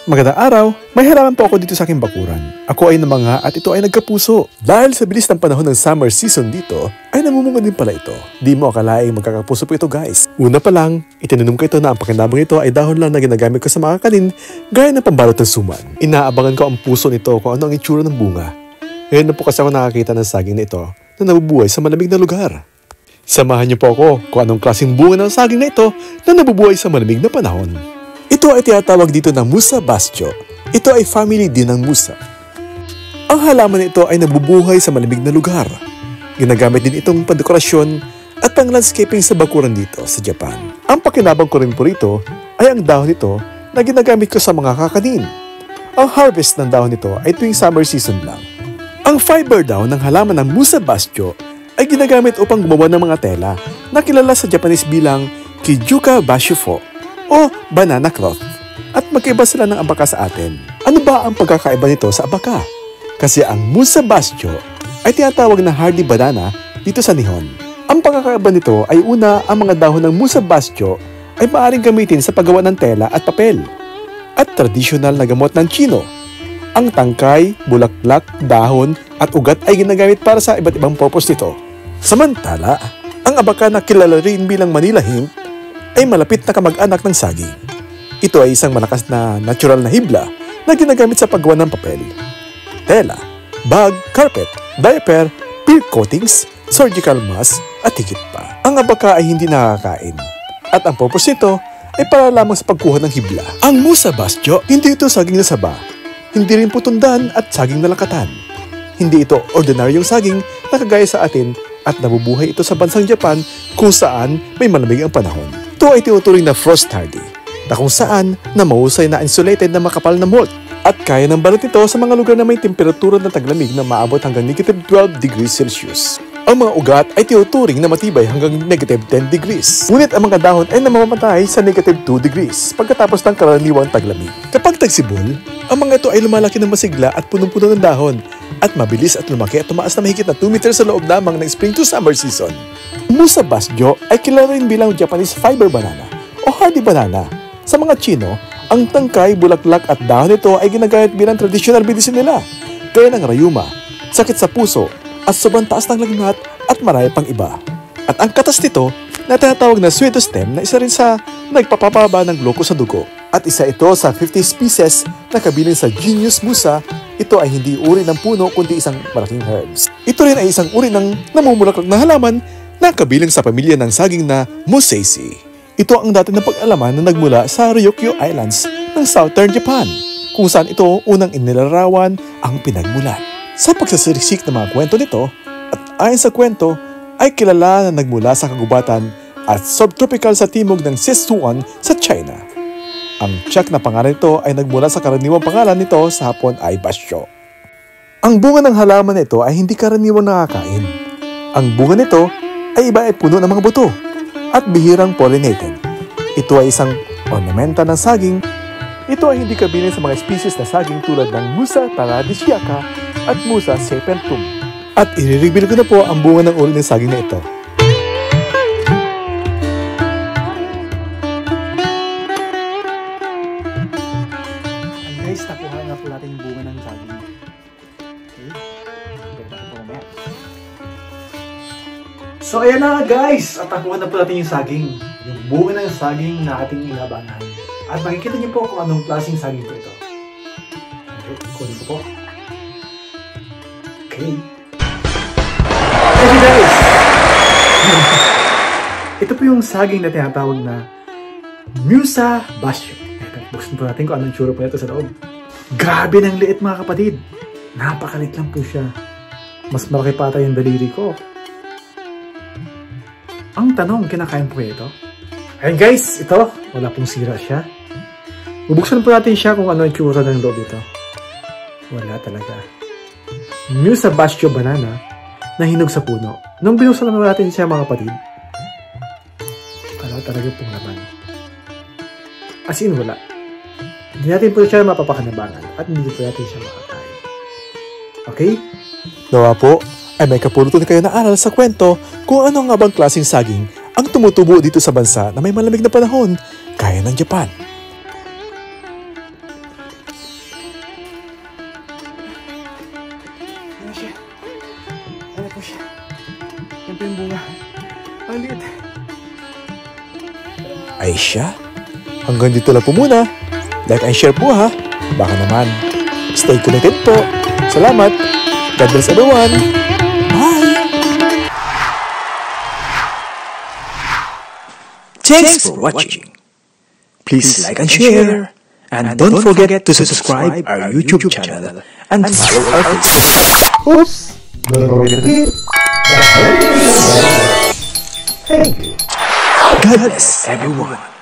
magandang araw, may halaman po ako dito sa aking bakuran. Ako ay namangha at ito ay nagkapuso. Dahil sa bilis ng panahon ng summer season dito, ay namumunga din pala ito. Di mo akalaing magkakapuso po ito guys. Una pa lang, itinanong ko ito na ang pakinabang ito ay dahon lang na ginagamit ko sa mga kanin gaya ng pambalot ng suman. Inaabangan ko ang puso nito kung ano ang itsura ng bunga. Ngayon na po kasi ako nakakita ng saging na ito na nabubuhay sa malamig na lugar. Samahan niyo po ako kung anong klaseng bunga ng saging na ito na nabubuhay sa malamig na panahon. Ito ay tinatawag dito na Musa bastio. Ito ay family din ng Musa. Ang halaman nito ay nabubuhay sa malamig na lugar. Ginagamit din itong pandekorasyon at pang-landscaping sa bakuran dito sa Japan. Ang pakinabang ko rin po rito ay ang dahon nito na ginagamit ko sa mga kakanin. Ang harvest ng dahon nito ay tuwing summer season lang. Ang fiber daw ng halaman ng Musa bastio ay ginagamit upang gumawa ng mga tela na kilala sa Japanese bilang Kijuka Bashufo o banana cloth. At magkaiba sila ng abaka sa atin. Ano ba ang pagkakaiba nito sa abaka? Kasi ang Musa bastio ay tinatawag na hardy banana dito sa Nihon. Ang pagkakaiba nito ay una, ang mga dahon ng Musa bastio ay maaaring gamitin sa paggawa ng tela at papel. At tradisyonal na gamot ng Chino. Ang tangkay, bulaklak, dahon at ugat ay ginagamit para sa iba't ibang purpose nito. Samantala, ang abaka na kilala rin bilang Manila hemp ay malapit na kamag-anak ng saging. Ito ay isang malakas na natural na hibla na ginagamit sa paggawa ng papel, tela, bag, carpet, diaper, peel coatings, surgical mask at higit pa. Ang abaka ay hindi nakakain at ang purpose nito ay para lamang sa pagkuha ng hibla. Ang Musa bastio, hindi ito saging na saba, hindi rin putundan at saging na lakatan. Hindi ito ordinaryong saging na kagaya sa atin at nabubuhay ito sa bansang Japan kung saan may malamig ang panahon. Ito ay tinuturing na frost hardy, na kung saan na mahusay na insulated na makapal na mold at kaya ng balot nito sa mga lugar na may temperatura ng taglamig na maabot hanggang negative 12 degrees Celsius. Ang mga ugat ay tinuturing na matibay hanggang negative 10 degrees. Ngunit ang mga dahon ay namamatay sa negative 2 degrees pagkatapos ng karaniwang taglamig. Kapag tagsibol, ang mga ito ay lumalaki ng masigla at punong-puno ng dahon at mabilis at lumaki at tumaas na mahigit na 2 meters sa loob lamang ng spring to summer season. Musa bastio ay kilala rin bilang Japanese fiber banana o hardy banana. Sa mga Chino, ang tangkay, bulaklak at dahon nito ay ginagamit bilang traditional medicine nila, gaya ng rayuma, sakit sa puso, at sobrang taas ng lagnat at marami pang iba. At ang katas nito na tinatawag na pseudostem na isa rin sa nagpapababa ng glucose sa dugo. At isa ito sa 50 species na kabiling sa genus Musa. Ito ay hindi uri ng puno kundi isang malaking herbs. Ito rin ay isang uri ng namumulaklak na halaman na kabilang sa pamilya ng saging na Musaceae. Ito ang dati na pag-alaman na nagmula sa Ryukyu Islands ng Southern Japan, kung saan ito unang inilarawan ang pinagmulan. Sa pagsasiriksik ng mga kwento nito, at ayon sa kwento, ay kilala na nagmula sa kagubatan at subtropical sa timog ng Sichuan sa China. Ang tiyak na pangalan nito ay nagmula sa karaniwang pangalan nito sa Hapon ay bastio. Ang bunga ng halaman nito ay hindi karaniwang nakakain. Ang bunga nito ay iba ay puno ng mga buto at bihirang pollinated. Ito ay isang ornamenta ng saging. Ito ay hindi kabilang sa mga species na saging tulad ng Musa paradisiaca at Musa sapientum. At i-reveal ko na po ang bunga ng uri ng saging na ito. Guys, nakuha na po natin yung bunga ng saging. Okay? So ayan na guys, at nakuha na po natin yung saging. Yung bunga ng saging na ating inabangan. At makikita niyo po kung anong klaseng saging po ito. Okay, kunin ko po. Okay. Okay guys! Ito po yung saging na tinatawag na Musa bastio. Buksan po natin kung anong tsura po ito sa loob. Grabe ng liit mga kapatid. Napakalit lang po siya. Mas malaki pa ata yung daliri ko. Ang tanong, kinakain po ito? Ayun guys, ito. Wala pong sira siya. Bubuksan po natin siya kung ano yung tsura ng loob ito. Wala talaga. Musa bastio banana na hinog sa puno. Nung binuksan natin siya mga kapatid, wala talaga pong laman. As in, wala. Hindi natin po siya mapapakanabangan at hindi po natin siya makakain. Okay? Nawa po ay may kapulutan kayo na aral sa kwento kung ano nga bang klaseng saging ang tumutubo dito sa bansa na may malamig na panahon, gaya ng Japan. pa yung bunga. Ang liit. Ay siya. Hanggang dito lang po muna. Like and share po ha. Baka naman. Stay connected po. Salamat. God bless everyone. Bye. Thanks for watching. Please like and share. And don't forget to subscribe our YouTube channel and follow our Facebook. Oops. Don't forget to hit. Thank you. God bless everyone.